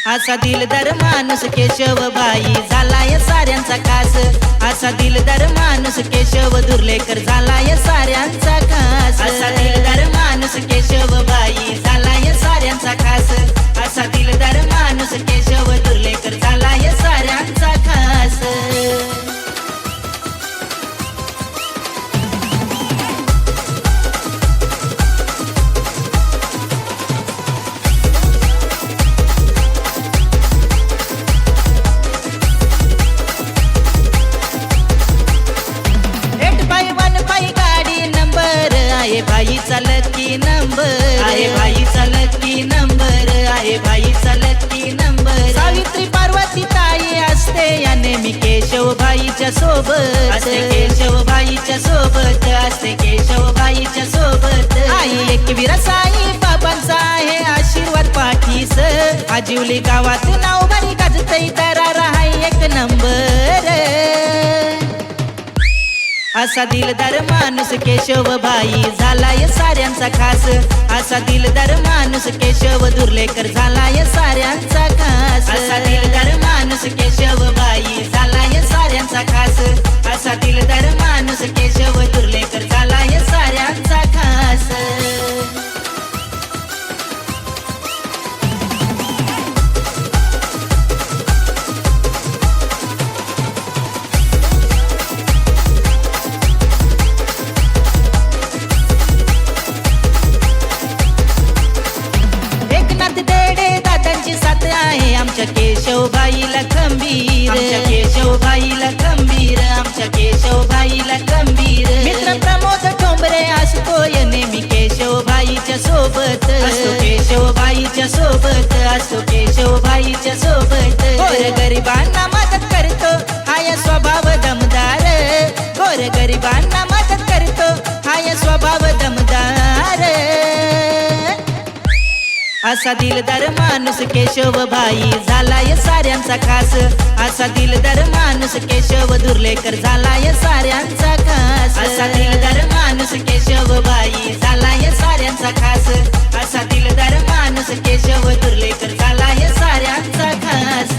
असा दिलदार माणूस केशव भाई झालाय साऱ्यांचा खास। असा दिलदार माणूस केशव दुर्लेकर झालाय साऱ्यांचा खास। असा दिलदार माणूस केशव भाई झालाय साऱ्यांचा खास। असा दिलदार माणूस केशव दुर्लेकर झालाय साऱ्यांचा खास। आहे भाईचा लकी नंबर, आहे भाईचा लकी नंबर, आहे भाईचा लकी नंबर। सावित्री पार्वती ताई असते या नेहमी केशव भाईच्या सोबत, असते केशव भाईच्या सोबत, असते केशव भाईच्या सोबत। आई एकवीरा साई बाबांचा आहे आशीर्वाद पाठीस। आजिवली गावात नाव भारी गाजतय दरारा हाय एक नंबर। असा दिलदार माणूस केशव भाई झालाय साऱ्यांचा खास। असा दिलदार माणूस केशव दुर्लेकर झालाय साऱ्यांचा खास। असा दिलदार माणूस केशव भाई झालाय साऱ्यांचा खास। असा दिलदार माणूस केशव दुर्लेकर झालाय साऱ्यांचा खास। आमच्या केशव भाईला खंबीर, आमच्या केशव भाईला खंबीर, आमच्या केशव भाईला खंबीर। मित्र प्रमोद ठोंबरे असतोय नेहमी केशव भाईच्या सोबत, असतो केशव भाईच्या सोबत, असतो केशव भाईच्या सोबत। गोर गरिबांना मदत करतो हाय स्वभाव दमदार, गोर गरिबांना मदत करतो हाय स्वभाव दमदार। असा दिलदार माणूस केशव भाई झालाय साऱ्यांचा खास। असा दिलदार माणूस केशव दुर्लेकर झालाय साऱ्यांचा खास। असा दिलदार माणूस केशव भाई झालाय साऱ्यांचा खास। असा दिलदार माणूस केशव दुर्लेकर झालाय साऱ्यांचा खास।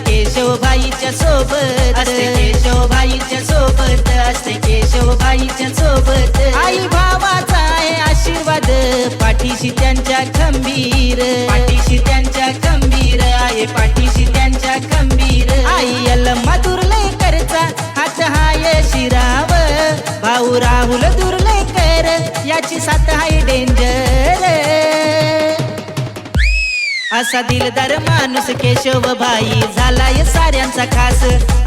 केशव भाईच्या सोबत, असते केशव भाईच्या सोबत, असते केशव भाईच्या सोबत। आई भावाचा आहे आशीर्वाद पाठीशी त्यांच्या खंबीर, पाठीशी त्यांच्या खंबीर आहे, पाठीशी त्यांच्या खंबीर। आई अल्लम्मा दुर्लेकरचा हात हाय शिराव, भाऊ राहुल दुर्लेकर याची साथ हाय डेंजर। असा दिलदार माणूस केशव भाई झालाय साऱ्यांचा खास।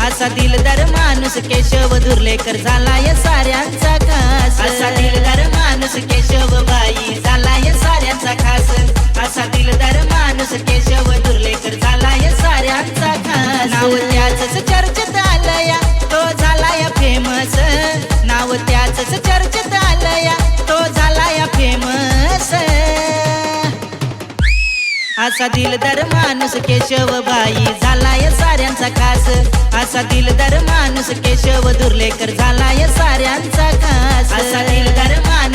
असा दिलदार माणूस केशव दुर्लेकर झालाय साऱ्यांचा खास। असा दिलदार माणूस केशव भाई झालाय साऱ्यांचा खास। असा दिलदार माणूस केशव दुर्लेकर झालाय साऱ्यांचा खास। नाव त्याच चर्चेत आलया तो झालाय फेमस, नाव त्याच चर्चेत आलया तो झालाय फेमस। असा दिलदार माणूस केशव भाई झालाय साऱ्यांचा खास। असा दिलदार माणूस केशव दुर्लेकर झालाय साऱ्यांचा खास। असा दिलदार माणूस